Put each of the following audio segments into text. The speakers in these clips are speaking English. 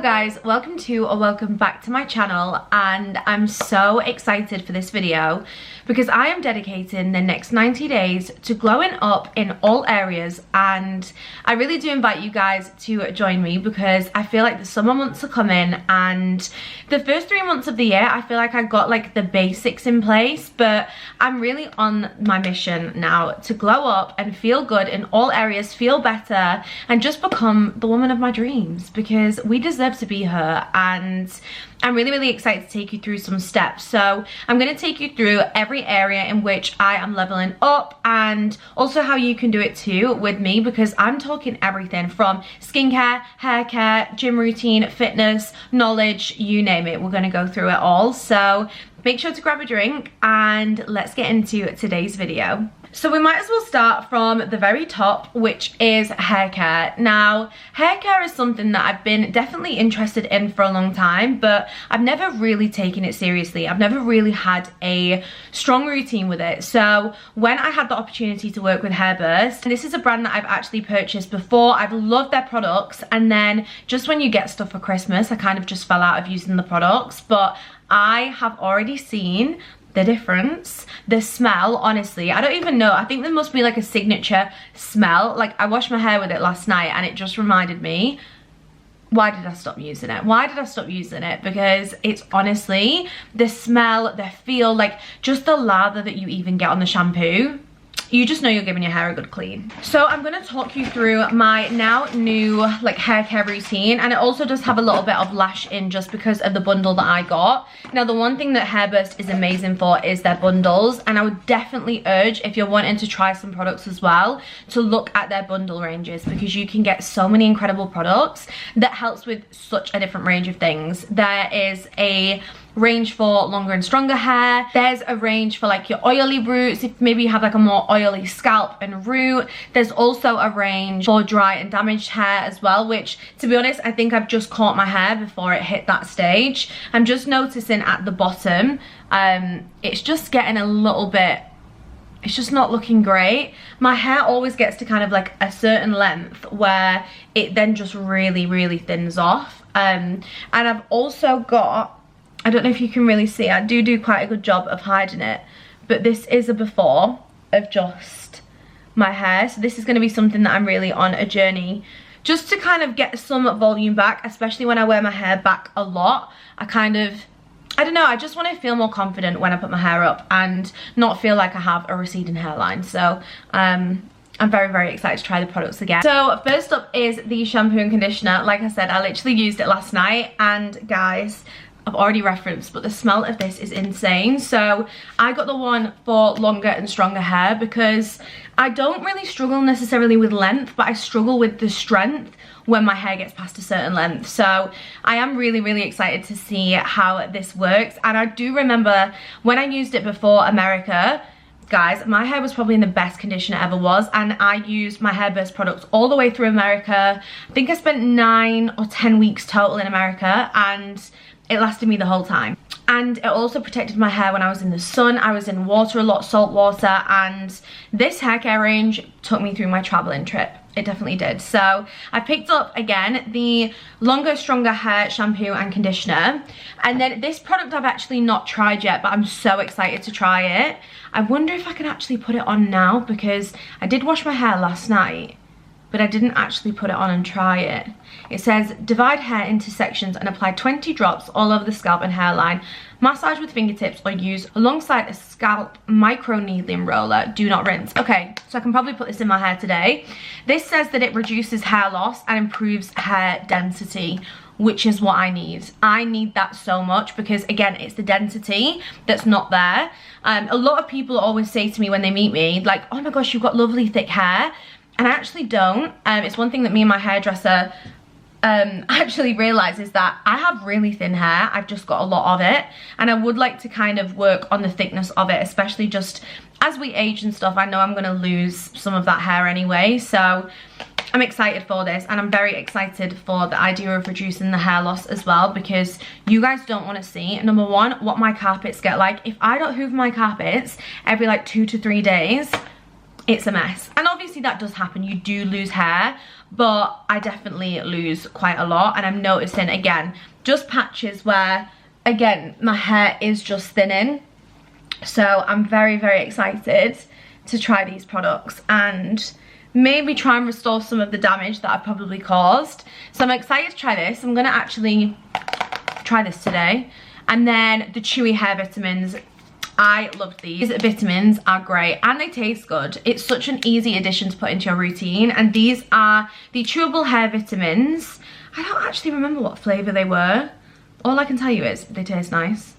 guys, welcome to or welcome back to my channel, and I'm so excited for this video because I am dedicating the next 90 days to glowing up in all areas, and I really do invite you guys to join me because I feel like the summer months are coming, and the first 3 months of the year I feel like I got like the basics in place, but I'm really on my mission now to glow up and feel good in all areas, feel better, and just become the woman of my dreams because we deserve to be her. And I'm really excited to take you through some steps. So I'm going to take you through every area in which I am leveling up, and also how you can do it too with me, because I'm talking everything from skincare, hair care, gym routine, fitness, knowledge, you name it. We're going to go through it all. So make sure to grab a drink and let's get into today's video. So we might as well start from the very top, which is hair care. Now, hair care is something that I've been definitely interested in for a long time, but I've never really taken it seriously. I've never really had a strong routine with it. So when I had the opportunity to work with HAIRBUST, and this is a brand that I've actually purchased before, I've loved their products, and then just when you get stuff for Christmas, I kind of just fell out of using the products, but I have already seen the difference. The smell, honestly, I don't even know, I think there must be like a signature smell. Like, I washed my hair with it last night and it just reminded me, why did I stop using it? Why did I stop using it? Because it's honestly the smell, the feel, like just the lather that you even get on the shampoo. You just know you're giving your hair a good clean. So I'm going to talk you through my now new like hair care routine, and it also does have a little bit of lash in just because of the bundle that I got. Now, the one thing that HAIRBUST is amazing for is their bundles, and I would definitely urge, if you're wanting to try some products as well, to look at their bundle ranges, because you can get so many incredible products that helps with such a different range of things. There is a range for longer and stronger hair. There's a range for like your oily roots, if maybe you have like a more oily scalp and root. There's also a range for dry and damaged hair as well, which, to be honest, I think I've just caught my hair before it hit that stage. I'm just noticing at the bottom, it's just getting a little bit, it's just not looking great. My hair always gets to kind of like a certain length where it then just really thins off. And I've also got, I don't know if you can really see, I do quite a good job of hiding it, but this is a before of just my hair. So this is going to be something that I'm really on a journey just to kind of get some volume back, especially when I wear my hair back a lot. I don't know, I just want to feel more confident when I put my hair up and not feel like I have a receding hairline. So I'm very excited to try the products again. So first up is the shampoo and conditioner. Like I said, I literally used it last night, and guys, I've already referenced, but the smell of this is insane. So I got the one for longer and stronger hair because I don't really struggle necessarily with length, but I struggle with the strength when my hair gets past a certain length. So I am really excited to see how this works. And I do remember when I used it before America, guys, my hair was probably in the best condition it ever was, and I used my HAIRBUST products all the way through America. I think I spent 9 or 10 weeks total in America, and it lasted me the whole time. And it also protected my hair when I was in the sun. I was in water a lot, salt water, and this hair care range took me through my traveling trip. It definitely did. So I picked up again the longer stronger hair shampoo and conditioner, and then this product I've actually not tried yet, but I'm so excited to try it. I wonder if I can actually put it on now, because I did wash my hair last night, but I didn't actually put it on and try it. It says, divide hair into sections and apply 20 drops all over the scalp and hairline. Massage with fingertips or use alongside a scalp micro needling roller. Do not rinse. Okay, so I can probably put this in my hair today. This says that it reduces hair loss and improves hair density, which is what I need. I need that so much because, again, it's the density that's not there. A lot of people always say to me when they meet me, like, oh my gosh, you've got lovely thick hair. And I actually don't. It's one thing that me and my hairdresser actually realizes, that I have really thin hair. I've just got a lot of it, and I would like to kind of work on the thickness of it, especially just as we age and stuff. I know I'm going to lose some of that hair anyway, so I'm excited for this, and I'm very excited for the idea of reducing the hair loss as well, because you guys don't want to see, number one, what my carpets get like. If I don't hoover my carpets every like 2 to 3 days, it's a mess. And obviously that does happen, you do lose hair, but I definitely lose quite a lot. And I'm noticing, again, just patches where, again, my hair is just thinning. So I'm very, very excited to try these products and maybe try and restore some of the damage that I've probably caused. So I'm excited to try this. I'm gonna actually try this today. And then the Chewy Hair Vitamins. I love these. These vitamins are great and they taste good. It's such an easy addition to put into your routine. And these are the chewable hair vitamins. I don't actually remember what flavour they were. All I can tell you is they taste nice.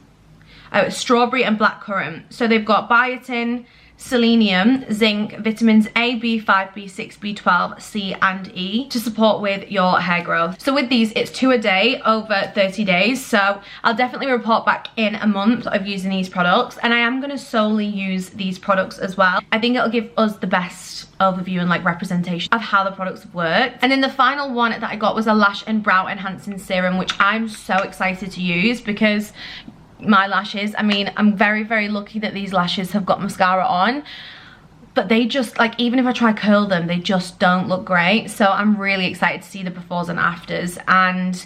Oh, it's strawberry and blackcurrant. So they've got biotin, selenium, zinc, vitamins A, B5, B6, B12, C and E to support with your hair growth. So with these, it's 2 a day over 30 days. So I'll definitely report back in a month of using these products, and I am going to solely use these products as well. I think it'll give us the best overview and like representation of how the products have worked. And then the final one that I got was a lash and brow enhancing serum, which I'm so excited to use because my lashes, I mean, I'm very, very lucky that these lashes have got mascara on, but they just, like, even if I try curl them, they just don't look great. So I'm really excited to see the befores and afters. And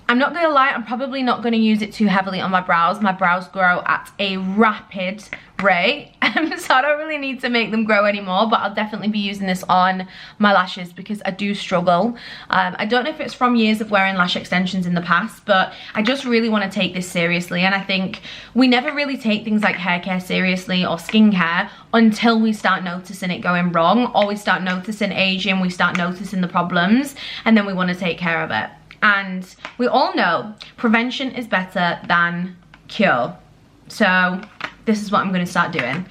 I'm not gonna lie, I'm probably not gonna use it too heavily on my brows. My brows grow at a rapid rate, so I don't really need to make them grow anymore, but I'll definitely be using this on my lashes because I do struggle. I don't know if it's from years of wearing lash extensions in the past, but I just really want to take this seriously. And I think we never really take things like hair care seriously or skincare until we start noticing it going wrong, or we start noticing aging, we start noticing the problems, and then we want to take care of it. And we all know prevention is better than cure. So this is what I'm going to start doing.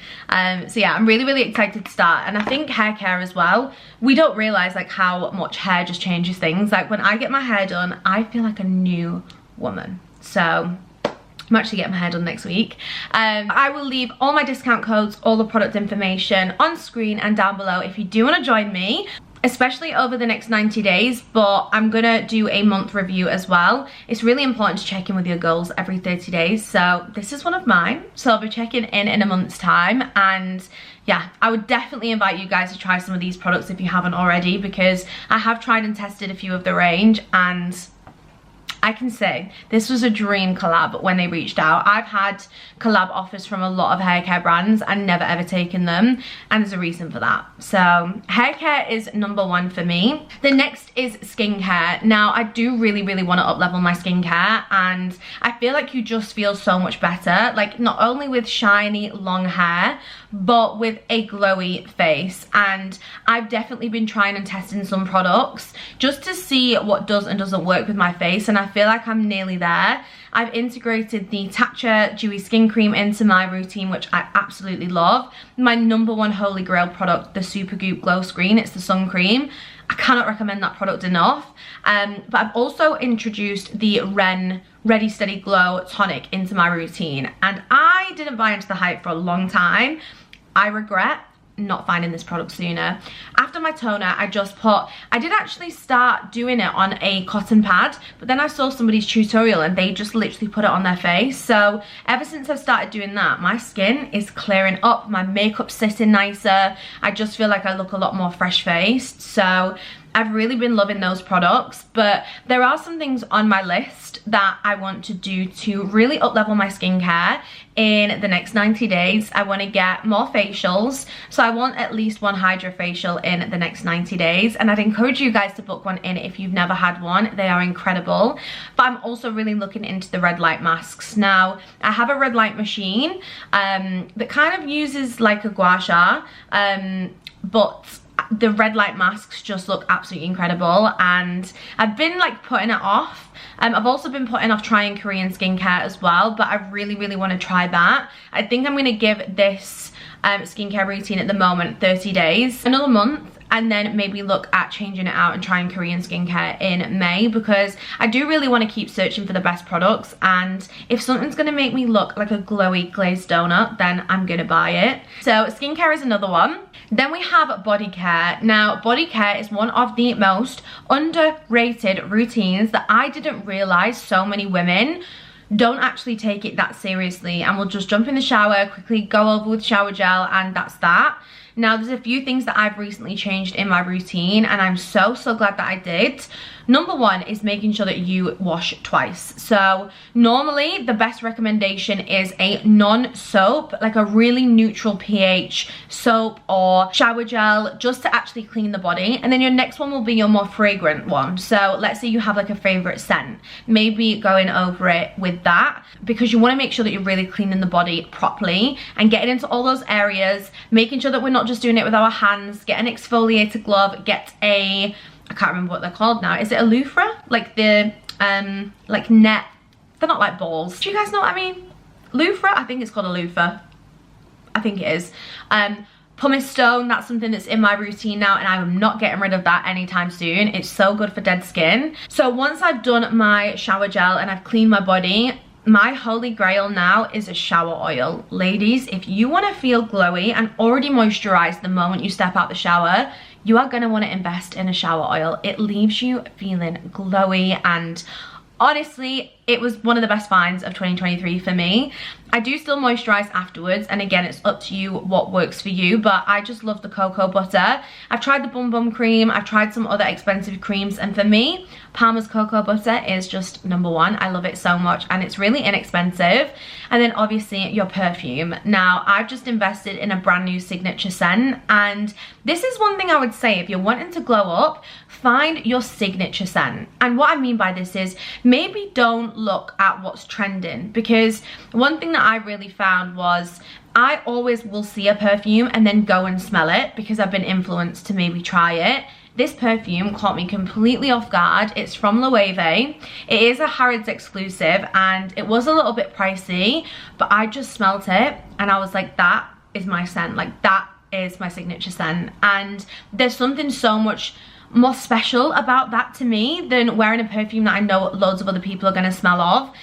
So yeah, I'm really, really excited to start. And I think hair care as well, we don't realize like how much hair just changes things. Like when I get my hair done, I feel like a new woman. So I'm actually getting my hair done next week. I will leave all my discount codes, all the product information on screen and down below if you do want to join me, especially over the next 90 days, but I'm gonna do a month review as well. It's really important to check in with your goals every 30 days. So this is one of mine. So I'll be checking in a month's time. And yeah, I would definitely invite you guys to try some of these products if you haven't already, because I have tried and tested a few of the range, and I can say this was a dream collab when they reached out. I've had collab offers from a lot of hair care brands and never ever taken them, and there's a reason for that. So hair care is #1 for me. The next is skincare. Now I do really, really want to up level my skincare, and I feel like you just feel so much better, like not only with shiny long hair but with a glowy face. And I've definitely been trying and testing some products just to see what does and doesn't work with my face, and I feel like I'm nearly there. I've integrated the Tatcha Dewy Skin Cream into my routine, which I absolutely love. My #1 holy grail product, the Supergoop Glow Screen, it's the sun cream. I cannot recommend that product enough. But I've also introduced the Ren Ready Steady Glow Tonic into my routine, and I didn't buy into the hype for a long time. I regret not finding this product sooner. After my toner, I did actually start doing it on a cotton pad, but then I saw somebody's tutorial and they just literally put it on their face. So ever since I've started doing that, my skin is clearing up, my makeup's sitting nicer, I just feel like I look a lot more fresh faced. So I've really been loving those products, but there are some things on my list that I want to do to really up level my skincare in the next 90 days. I want to get more facials, so I want at least one Hydra facial in the next 90 days, and I'd encourage you guys to book one in if you've never had one. They are incredible. But I'm also really looking into the red light masks. Now I have a red light machine that kind of uses like a gua sha, but the red light masks just look absolutely incredible, and I've been like putting it off. I've also been putting off trying Korean skincare as well, but I really, really want to try that. I think I'm going to give this skincare routine at the moment 30 days, another month, and then maybe look at changing it out and trying Korean skincare in May, because I do really want to keep searching for the best products, and if something's going to make me look like a glowy glazed donut, then I'm going to buy it. So skincare is another one. Then we have body care. Now body care is one of the most underrated routines that I didn't realize so many women don't actually take it that seriously and will just jump in the shower, quickly go over with shower gel, and that's that. Now, there's a few things that I've recently changed in my routine, and I'm so glad that I did. Number one is making sure that you wash twice. So normally the best recommendation is a non-soap, like a really neutral pH soap or shower gel, just to actually clean the body. And then your next one will be your more fragrant one. So let's say you have like a favorite scent, maybe going over it with that, because you want to make sure that you're really cleaning the body properly and getting into all those areas, making sure that we're not just doing it with our hands. Get an exfoliator glove, get a, I can't remember what they're called now. Is it a loofah? Like the, like net. They're not like balls. Do you guys know what I mean? Loofah? I think it's called a loofah. I think it is. Pumice stone, that's something that's in my routine now, and I'm not getting rid of that anytime soon. It's so good for dead skin. So once I've done my shower gel and I've cleaned my body, my holy grail now is a shower oil. Ladies, if you want to feel glowy and already moisturized the moment you step out the shower, you are going to want to invest in a shower oil. It leaves you feeling glowy, and honestly, it was one of the best finds of 2023 for me. I do still moisturize afterwards, and again, it's up to you what works for you, but I just love the cocoa butter. I've tried the Bum Bum cream, I've tried some other expensive creams, and for me, Palmer's cocoa butter is just number one. I love it so much, and it's really inexpensive. And then obviously your perfume. Now, I've just invested in a brand new signature scent, and this is one thing I would say, if you're wanting to glow up, find your signature scent. And what I mean by this is, maybe don't look at what's trending, because one thing that I really found was I always will see a perfume and then go and smell it because I've been influenced to maybe try it. This perfume caught me completely off guard. It's from Loewe. It is a Harrods exclusive, and it was a little bit pricey, but I just smelt it and I was like, that is my scent. Like, that is my signature scent. And there's something so much more special about that to me than wearing a perfume that I know loads of other people are going to smell of.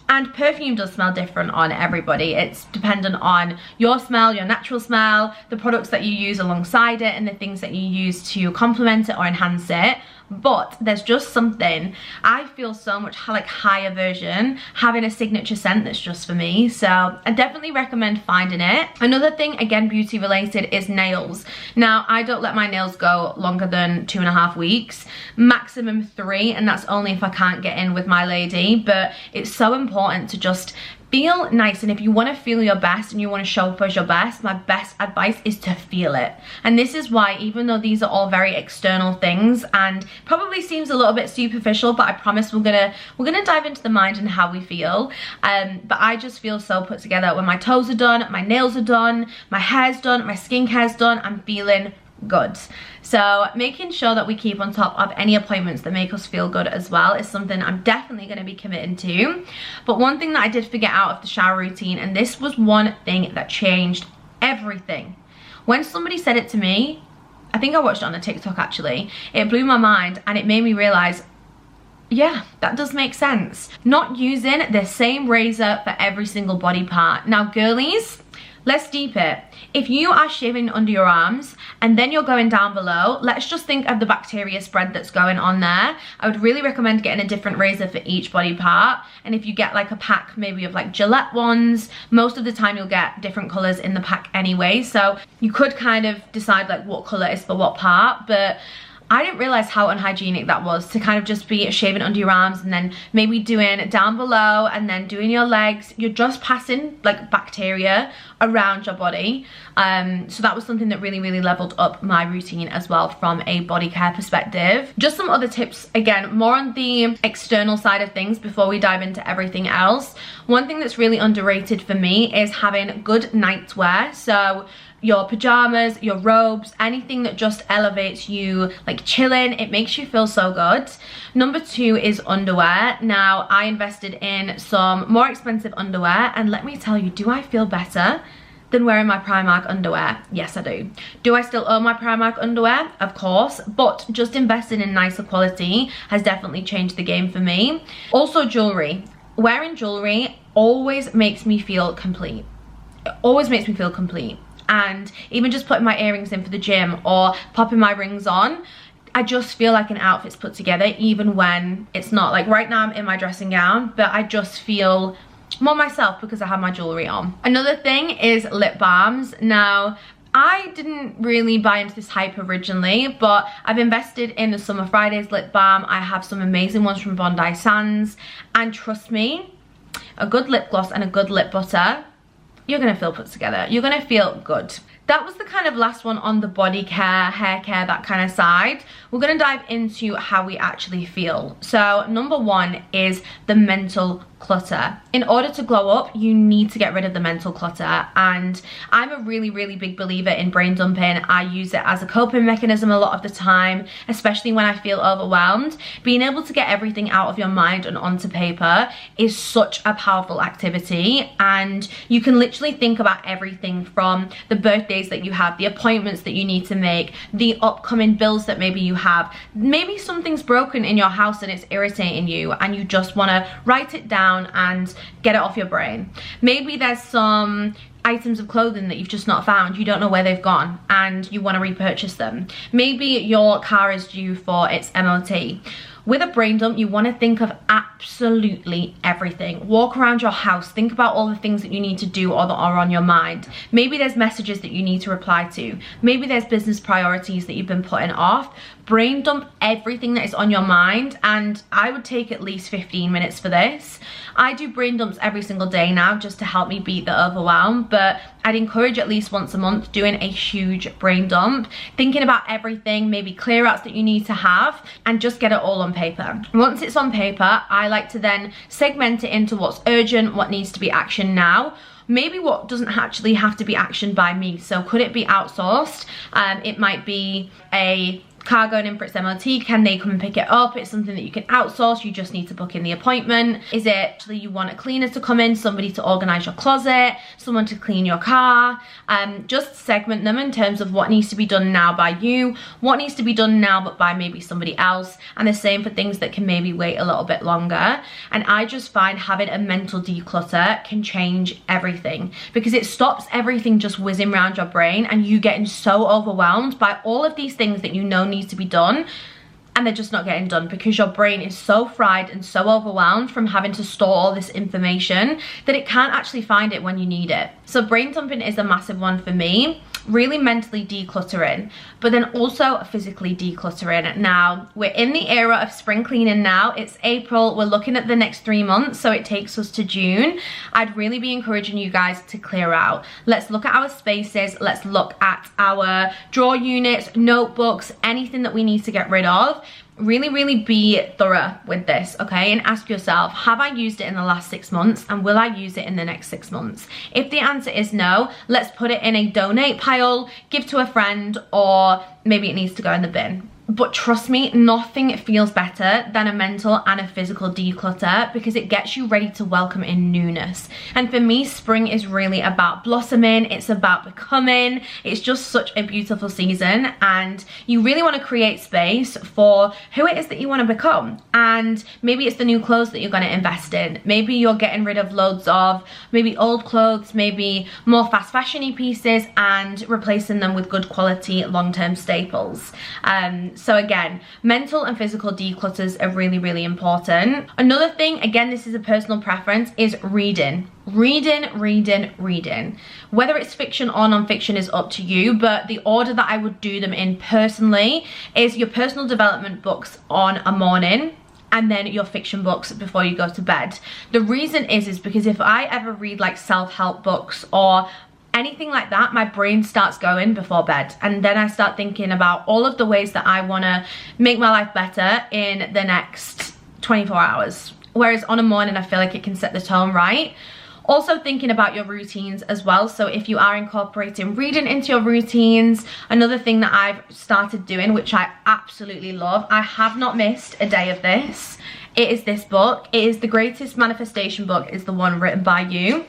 And perfume does smell different on everybody. It's dependent on your smell, your natural smell, the products that you use alongside it, and the things that you use to complement it or enhance it. But there's just something, I feel so much like higher version having a signature scent that's just for me. So I definitely recommend finding it. Another thing, again beauty related, is nails. Now, I don't let my nails go longer than 2.5 weeks, maximum 3, and that's only if I can't get in with my lady. But it's so important to just feel nice, and if you want to feel your best and you want to show up as your best, my best advice is to feel it. And this is why, even though these are all very external things and probably seems a little bit superficial, but I promise we're gonna dive into the mind and how we feel. But I just feel so put together when my toes are done, my nails are done, my hair's done, my skincare's done. I'm feeling good. So making sure that we keep on top of any appointments that make us feel good as well is something I'm definitely going to be committing to. But one thing that I did forget out of the shower routine, and this was one thing that changed everything. When somebody said it to me, I think I watched it on a TikTok actually, it blew my mind, and it made me realize, yeah, that does make sense. Not using the same razor for every single body part. Now, girlies, let's deep it. If you are shaving under your arms and then you're going down below, let's just think of the bacteria spread that's going on there. I would really recommend getting a different razor for each body part. And if you get like a pack maybe of like Gillette ones, most of the time you'll get different colors in the pack anyway. So you could kind of decide like what color is for what part, but I didn't realize how unhygienic that was to kind of just be shaving under your arms and then maybe doing down below and then doing your legs. You're just passing like bacteria around your body. So that was something that really leveled up my routine as well from a body care perspective. Just some other tips, again, more on the external side of things before we dive into everything else. One thing that's really underrated for me is having good nightwear. So your pajamas, your robes, anything that just elevates you, like chilling, it makes you feel so good. Number 2 is underwear. Now, I invested in some more expensive underwear, and let me tell you, do I feel better than wearing my Primark underwear? Yes, I do. Do I still own my Primark underwear? Of course, but just investing in nicer quality has definitely changed the game for me. Also, jewelry. Wearing jewelry always makes me feel complete. It always makes me feel complete. And even just putting my earrings in for the gym or popping my rings on, I just feel like an outfit's put together, even when it's not. Like right now I'm in my dressing gown, but I just feel more myself because I have my jewelry on. Another thing is lip balms. Now, I didn't really buy into this hype originally, but I've invested in the Summer Fridays lip balm. I have some amazing ones from Bondi Sands, and trust me, a good lip gloss and a good lip butter, you're gonna feel put together. You're gonna feel good. That was the kind of last one on the body care, hair care, that kind of side. We're gonna dive into how we actually feel. So number one is the mental clutter. In order to glow up, you need to get rid of the mental clutter, and I'm a really big believer in brain dumping. I use it as a coping mechanism a lot of the time, especially when I feel overwhelmed. Being able to get everything out of your mind and onto paper is such a powerful activity, and you can literally think about everything from the birthdays that you have, the appointments that you need to make, the upcoming bills that maybe you have. Maybe something's broken in your house and it's irritating you, and you just want to write it down and get it off your brain. Maybe there's some items of clothing that you've just not found, you don't know where they've gone, and you want to repurchase them. Maybe your car is due for its MOT. With a brain dump, you want to think of absolutely everything. Walk around your house, think about all the things that you need to do or that are on your mind. Maybe there's messages that you need to reply to. Maybe there's business priorities that you've been putting off. Brain dump everything that is on your mind, and I would take at least 15 minutes for this. I do brain dumps every single day now just to help me beat the overwhelm, but I'd encourage at least once a month doing a huge brain dump, thinking about everything, maybe clear outs that you need to have, and just get it all on paper. Once it's on paper, I like to then segment it into what's urgent, what needs to be actioned now, maybe what doesn't actually have to be actioned by me. So could it be outsourced? It might be a car going in for its MOT, can they come and pick it up? It's something that you can outsource, you just need to book in the appointment. Is it actually you want a cleaner to come in, somebody to organize your closet, someone to clean your car? Just segment them in terms of what needs to be done now by you, what needs to be done now but by maybe somebody else, and the same for things that can maybe wait a little bit longer. And I just find having a mental declutter can change everything, because it stops everything just whizzing around your brain and you getting so overwhelmed by all of these things that you know needs to be done, and they're just not getting done because your brain is so fried and so overwhelmed from having to store all this information that it can't actually find it when you need it. So brain dumping is a massive one for me. Really mentally decluttering, but then also physically decluttering. Now, we're in the era of spring cleaning now. It's April, we're looking at the next 3 months, so it takes us to June. I'd really be encouraging you guys to clear out. Let's look at our spaces, let's look at our drawer units, notebooks, anything that we need to get rid of. Really be thorough with this, okay? And ask yourself, have I used it in the last 6 months, and will I use it in the next 6 months? If the answer is no, let's put it in a donate pile, give to a friend, or maybe it needs to go in the bin. But trust me, nothing feels better than a mental and a physical declutter, because it gets you ready to welcome in newness. And for me, spring is really about blossoming, it's about becoming. It's just such a beautiful season, and you really want to create space for who it is that you want to become. And maybe it's the new clothes that you're going to invest in. Maybe you're getting rid of loads of maybe old clothes, maybe more fast fashion-y pieces, and replacing them with good quality long-term staples. So again, mental and physical declutters are really important. Another thing, again, this is a personal preference, is reading. Reading. Whether it's fiction or non-fiction is up to you, but the order that I would do them in personally is your personal development books on a morning, and then your fiction books before you go to bed. The reason is because if I ever read like self-help books or anything like that, my brain starts going before bed, and then I start thinking about all of the ways that I want to make my life better in the next 24 hours. Whereas on a morning, I feel like it can set the tone right. Also thinking about your routines as well. So if you are incorporating reading into your routines, another thing that I've started doing, which I absolutely love, I have not missed a day of this. It is this book. It is The Greatest Manifestation Book. It's the one written by you.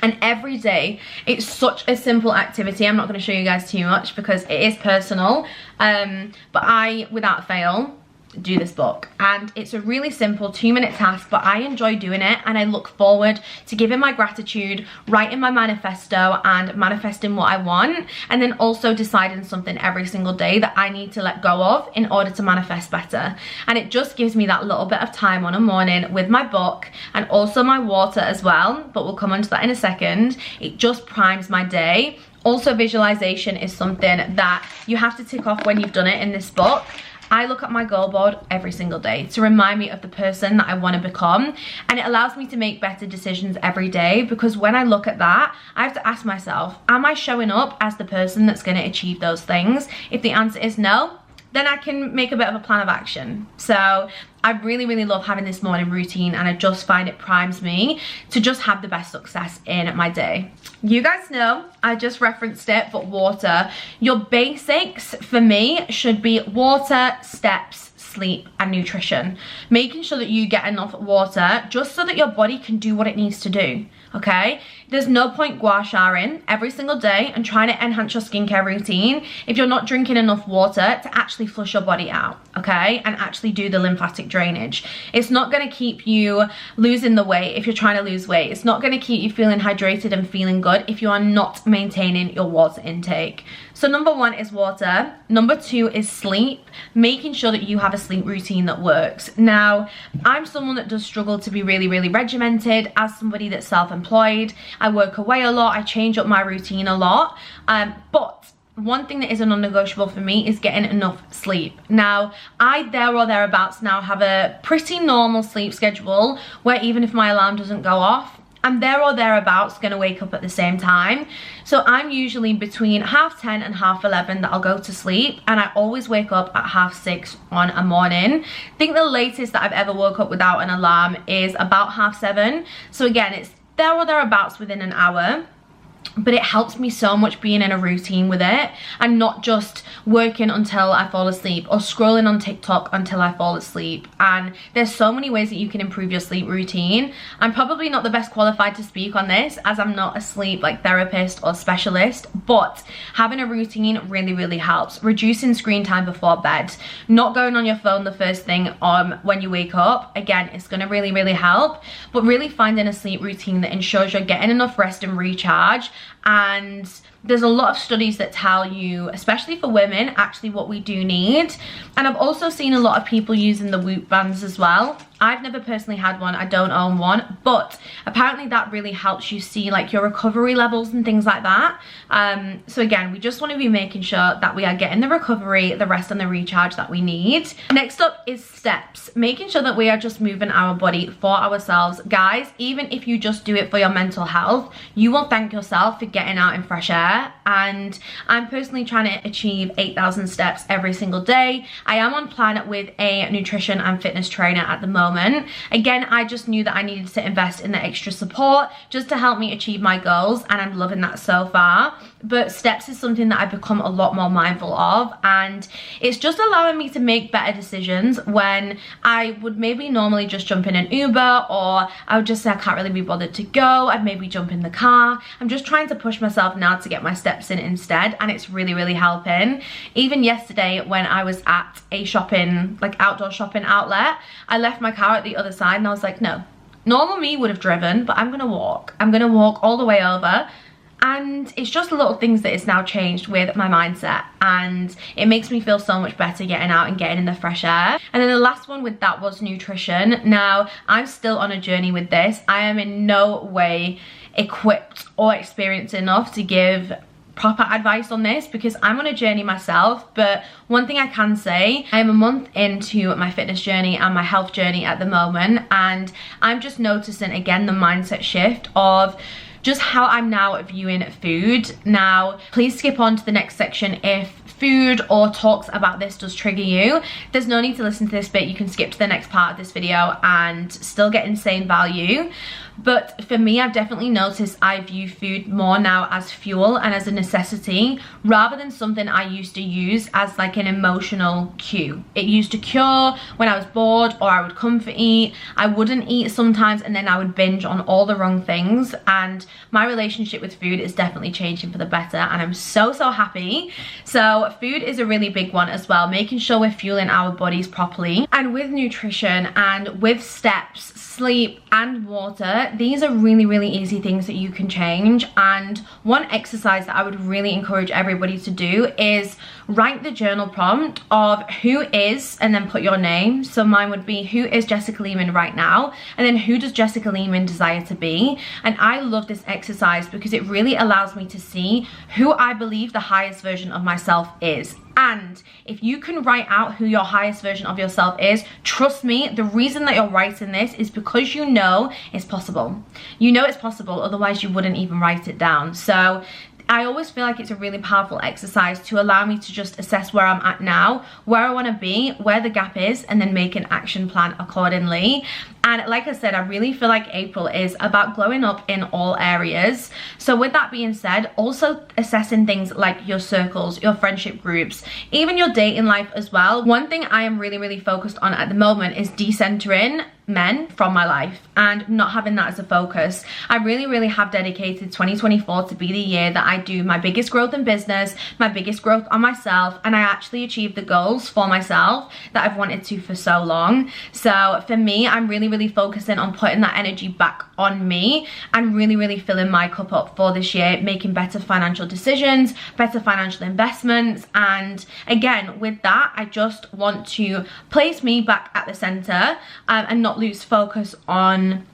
And every day, it's such a simple activity. I'm not going to show you guys too much because it is personal, but I, without fail, do this book, and it's a really simple 2-minute task, but I enjoy doing it, and I look forward to giving my gratitude, writing my manifesto and manifesting what I want, and then also deciding something every single day that I need to let go of in order to manifest better. And it just gives me that little bit of time on a morning with my book and also my water as well, but we'll come on to that in a second. It just primes my day. Also, visualization is something that you have to tick off when you've done it in this book. I look at my goal board every single day to remind me of the person that I want to become, and it allows me to make better decisions every day, because when I look at that, I have to ask myself, am I showing up as the person that's going to achieve those things? If the answer is no, then I can make a bit of a plan of action. So I really love having this morning routine, and I just find it primes me to just have the best success in my day. You guys know, I just referenced it, but water. Your basics for me should be water, steps, sleep and nutrition. Making sure that you get enough water just so that your body can do what it needs to do, okay? There's no point gua sharing every single day and trying to enhance your skincare routine if you're not drinking enough water to actually flush your body out, okay? And actually do the lymphatic drainage. It's not going to keep you losing the weight if you're trying to lose weight. It's not going to keep you feeling hydrated and feeling good if you are not maintaining your water intake. So number 1 is water. Number 2 is sleep. Making sure that you have a sleep routine that works. Now, I'm someone that does struggle to be really regimented. As somebody that's self-employed, I work away a lot, I change up my routine a lot, but one thing that is a non-negotiable for me is getting enough sleep. Now, I there or thereabouts now have a pretty normal sleep schedule where even if my alarm doesn't go off, I'm there or thereabouts going to wake up at the same time. So I'm usually between 10:30 and 11:30 that I'll go to sleep, and I always wake up at 6:30 on a morning. I think the latest that I've ever woke up without an alarm is about 7:30. So again, it's there or thereabouts within an hour. But it helps me so much being in a routine with it and not just working until I fall asleep or scrolling on TikTok until I fall asleep. And there's so many ways that you can improve your sleep routine. I'm probably not the best qualified to speak on this, as I'm not a sleep therapist or specialist, but having a routine really helps. Reducing screen time before bed, not going on your phone the first thing when you wake up, again, it's going to really help. But really finding a sleep routine that ensures you're getting enough rest and recharge. And there's a lot of studies that tell you, especially for women, actually what we do need. And I've also seen a lot of people using the Whoop bands as well. I've never personally had one, I don't own one, but apparently that really helps you see your recovery levels and things like that. So again, we just want to be making sure that we are getting the recovery, the rest and the recharge that we need. Next up is steps. Making sure that we are just moving our body for ourselves. Guys, even if you just do it for your mental health, you will thank yourself for getting out in fresh air. And I'm personally trying to achieve 8,000 steps every single day. I am on plan with a nutrition and fitness trainer at the moment. Again, I just knew that I needed to invest in the extra support just to help me achieve my goals, and I'm loving that so far. But steps is something that I've become a lot more mindful of, and it's just allowing me to make better decisions when I would maybe normally just jump in an Uber, or I would just say I can't really be bothered to go. I'd maybe jump in the car. I'm just trying to push myself now to get my steps in instead, and it's really helping. Even yesterday when I was at a shopping, outdoor shopping outlet, I left my car at the other side and I was like, no, normal me would have driven, but I'm gonna walk. I'm gonna walk all the way over. And it's just little things that it's now changed with my mindset, and it makes me feel so much better getting out and getting in the fresh air. And then the last one with that was nutrition. Now, I'm still on a journey with this. I am in no way equipped or experienced enough to give proper advice on this because I'm on a journey myself. But one thing I can say, I am a month into my fitness journey and my health journey at the moment, and I'm just noticing again the mindset shift of just how I'm now viewing food. Now, please skip on to the next section if food or talks about this does trigger you. There's no need to listen to this bit. You can skip to the next part of this video and still get insane value. But for me, I've definitely noticed I view food more now as fuel and as a necessity rather than something I used to use as an emotional cue. It used to cure when I was bored or I would comfort eat. I wouldn't eat sometimes and then I would binge on all the wrong things. And my relationship with food is definitely changing for the better, and I'm so happy. So food is a really big one as well, making sure we're fueling our bodies properly. And with nutrition and with steps, sleep, and water. These are really easy things that you can change. And one exercise that I would really encourage everybody to do is write the journal prompt of who is, and then put your name. So mine would be, who is Jessica Leaming right now, and then who does Jessica Leaming desire to be. And I love this exercise because it really allows me to see who I believe the highest version of myself is. And if you can write out who your highest version of yourself is, trust me, the reason that you're writing this is because you know it's possible. You know it's possible, otherwise you wouldn't even write it down. So I always feel like it's a really powerful exercise to allow me to just assess where I'm at now, where I want to be, where the gap is, and then make an action plan accordingly. And like I said, I really feel like April is about glowing up in all areas. So with that being said, also assessing things like your circles, your friendship groups, even your dating life as well. One thing I am really focused on at the moment is decentering men from my life and not having that as a focus. I really have dedicated 2024 to be the year that I do my biggest growth in business, my biggest growth on myself, and I actually achieved the goals for myself that I've wanted to for so long. So for me, I'm really focusing on putting that energy back on me and really filling my cup up for this year, making better financial decisions, better financial investments. And again, with that, I just want to place me back at the center and not lose focus on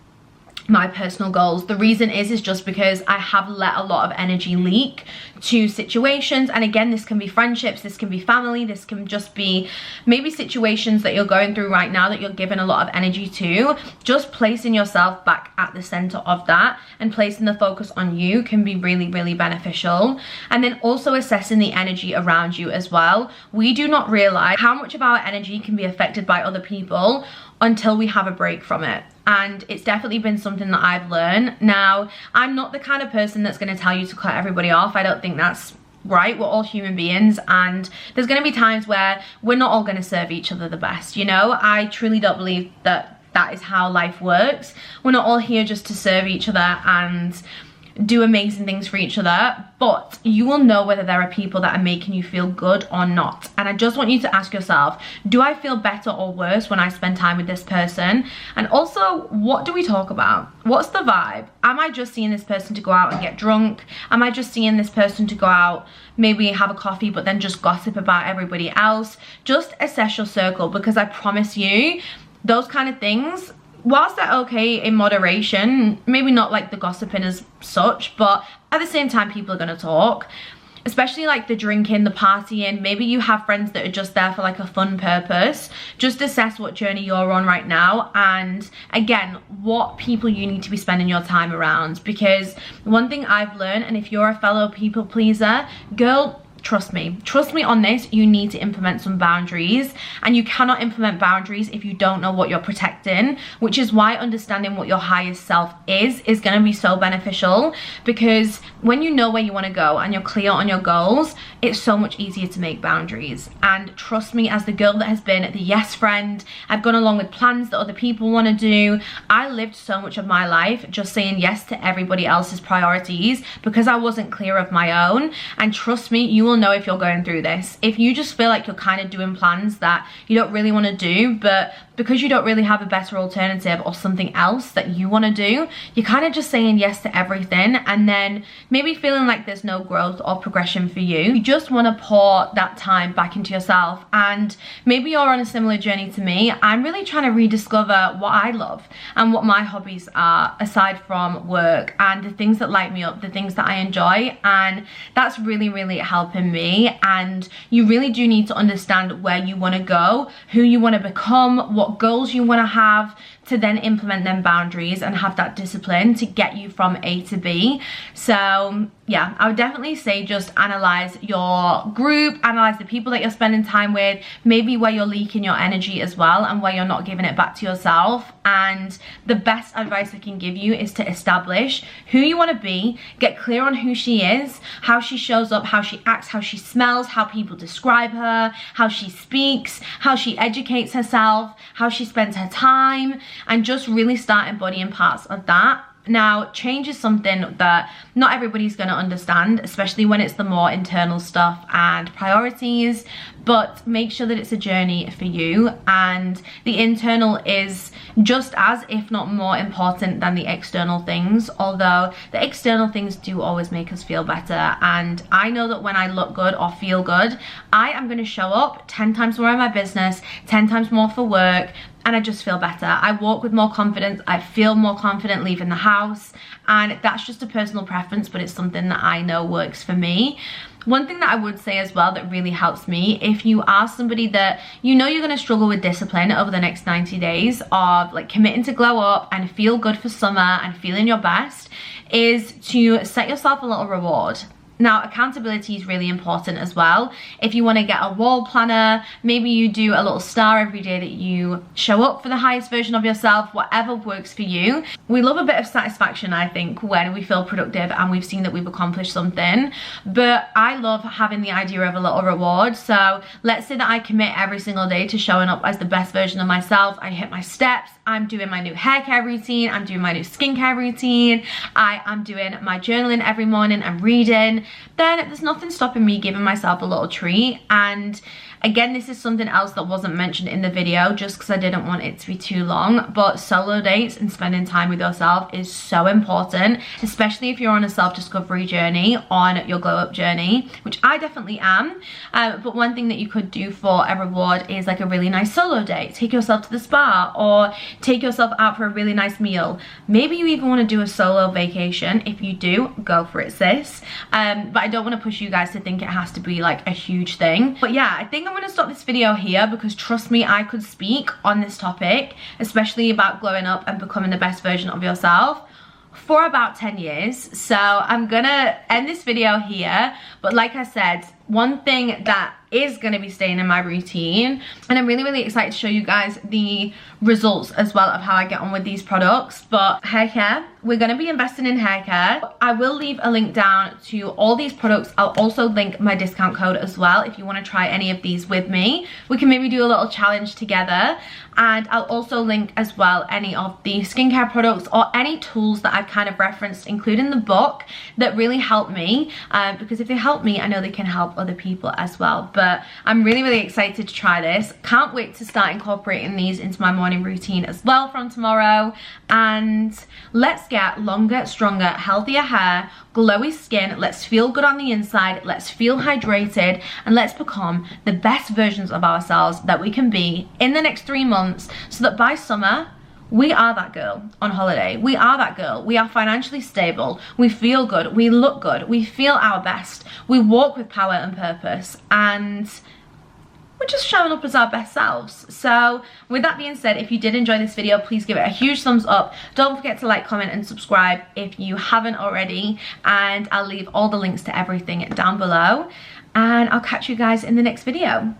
my personal goals. The reason is just because I have let a lot of energy leak to situations, and again, this can be friendships, this can be family, this can just be maybe situations that you're going through right now that you're giving a lot of energy to. Just placing yourself back at the center of that and placing the focus on you can be really beneficial. And then also assessing the energy around you as well. We do not realize how much of our energy can be affected by other people until we have a break from it. And it's definitely been something that I've learned. Now, I'm not the kind of person that's going to tell you to cut everybody off. I don't think that's right. We're all human beings, and there's going to be times where we're not all going to serve each other the best, you know? I truly don't believe that that is how life works. We're not all here just to serve each other and do amazing things for each other, but you will know whether there are people that are making you feel good or not. And I just want you to ask yourself, do I feel better or worse when I spend time with this person? And also, what do we talk about? What's the vibe? Am I just seeing this person to go out and get drunk? Am I just seeing this person to go out, maybe have a coffee, but then just gossip about everybody else? Just assess your circle, because I promise you, those kind of things, whilst they're okay in moderation, maybe not like the gossiping as such, but at the same time, people are going to talk, especially like the drinking, the partying. Maybe you have friends that are just there for like a fun purpose. Just assess what journey you're on right now, and again, what people you need to be spending your time around. Because one thing I've learned, and if you're a fellow people pleaser, girl, trust me on this, you need to implement some boundaries, and you cannot implement boundaries if you don't know what you're protecting, which is why understanding what your highest self is going to be so beneficial. Because when you know where you want to go and you're clear on your goals, it's so much easier to make boundaries. And trust me, as the girl that has been the yes friend, I've gone along with plans that other people want to do. I lived so much of my life just saying yes to everybody else's priorities because I wasn't clear of my own. And trust me, you will know if you're going through this. If you just feel like you're kind of doing plans that you don't really want to do, but because you don't really have a better alternative or something else that you want to do, you're kind of just saying yes to everything, and then maybe feeling like there's no growth or progression for you. You just want to pour that time back into yourself. And maybe you're on a similar journey to me. I'm really trying to rediscover what I love and what my hobbies are aside from work, and the things that light me up, the things that I enjoy, and that's really helping me. And you really do need to understand where you want to go, who you want to become, what goals you want to have, to then implement them boundaries and have that discipline to get you from A to B. So yeah, I would definitely say just analyze your group, analyze the people that you're spending time with, maybe where you're leaking your energy as well and where you're not giving it back to yourself. And the best advice I can give you is to establish who you want to be, get clear on who she is, how she shows up, how she acts, how she smells, how people describe her, how she speaks, how she educates herself, how she spends her time, and just really start embodying parts of that. Now, change is something that not everybody's going to understand, especially when it's the more internal stuff and priorities, but make sure that it's a journey for you, and the internal is just as, if not more important than the external things, although the external things do always make us feel better. And I know that when I look good or feel good, I am going to show up 10 times more in my business, 10 times more for work, and I just feel better. I walk with more confidence, I feel more confident leaving the house, and that's just a personal preference, but it's something that I know works for me. One thing that I would say as well that really helps me, if you are somebody that you know you're going to struggle with discipline over the next 90 days of like committing to glow up and feel good for summer and feeling your best, is to set yourself a little reward. Now, accountability is really important as well. If you want to get a wall planner, maybe you do a little star every day that you show up for the highest version of yourself, whatever works for you. We love a bit of satisfaction, I think, when we feel productive and we've seen that we've accomplished something. But I love having the idea of a little reward. So let's say that I commit every single day to showing up as the best version of myself. I hit my steps. I'm doing my new hair care routine. I'm doing my new skincare routine. I am doing my journaling every morning and reading. Then there's nothing stopping me giving myself a little treat. And again, this is something else that wasn't mentioned in the video just because I didn't want it to be too long, but solo dates and spending time with yourself is so important, especially if you're on a self-discovery journey, on your glow up journey, which I definitely am. But one thing that you could do for a reward is like a really nice solo date. Take yourself to the spa or take yourself out for a really nice meal. Maybe you even want to do a solo vacation. If you do, go for it, sis. But I don't want to push you guys to think it has to be like a huge thing. But yeah, I think I'm going to stop this video here because trust me, I could speak on this topic, especially about glowing up and becoming the best version of yourself, for about 10 years. So I'm gonna end this video here. But like I said, one thing that is going to be staying in my routine, and I'm really excited to show you guys the results as well of how I get on with these products, but hair care. We're going to be investing in hair care. I will leave a link down to all these products. I'll also link my discount code as well if you want to try any of these with me. We can maybe do a little challenge together, and I'll also link as well any of the skincare products or any tools that I've kind of referenced, including the book, that really help me, because if they help me, I know they can help other people as well. But I'm really excited to try this. Can't wait to start incorporating these into my morning routine as well from tomorrow. And let's get longer, stronger, healthier hair, glowy skin. Let's feel good on the inside, let's feel hydrated, and let's become the best versions of ourselves that we can be in the next 3 months, so that by summer we are that girl on holiday. We are that girl. We are financially stable. We feel good. We look good. We feel our best. We walk with power and purpose. And we're just showing up as our best selves. So with that being said, if you did enjoy this video, please give it a huge thumbs up. Don't forget to like, comment, and subscribe if you haven't already. And I'll leave all the links to everything down below. And I'll catch you guys in the next video.